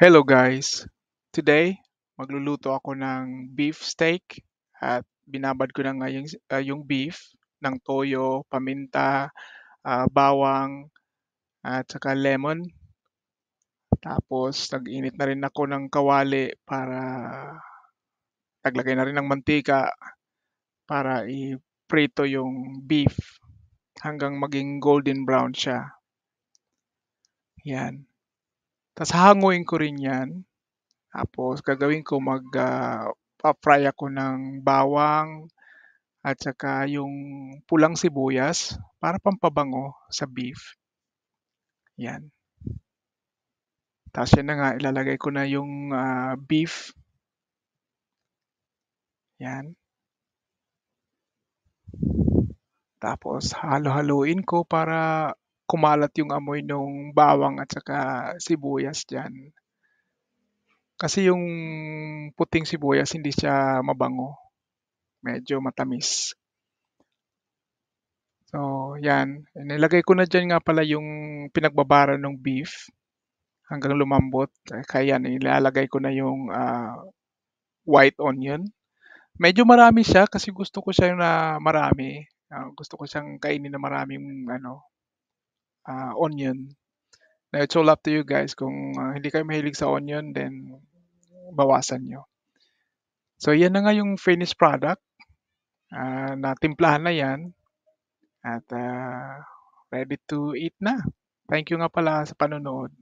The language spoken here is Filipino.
Hello guys! Today, magluluto ako ng beef steak at binabad ko na nga yung beef ng toyo, paminta, bawang at saka lemon. Tapos nag-init na rin ako ng kawali para naglagay na rin ng mantika para i-prito yung beef hanggang maging golden brown siya. Yan. Tapos hahanguin ko rin yan. Tapos gagawin ko pa-fry ako ng bawang at saka yung pulang sibuyas para pampabango sa beef. Yan. Tapos yan na nga, ilalagay ko na yung beef. Yan. Tapos halo-haluin ko para kumalat yung amoy ng bawang at saka sibuyas dyan. Kasi yung puting sibuyas hindi siya mabango. Medyo matamis. So, yan. Nilagay ko na dyan nga pala yung pinagbabara ng beef hanggang lumambot. Kaya yan, ilalagay ko na yung white onion. Medyo marami siya kasi gusto ko siya na marami. Gusto ko siyang kainin na maraming onion. Now, it's all up to you guys. Kung hindi kayo mahilig sa onion, then bawasan nyo. So, yan na nga yung finished product. Natimplahan na yan. At ready to eat na. Thank you nga pala sa panonood.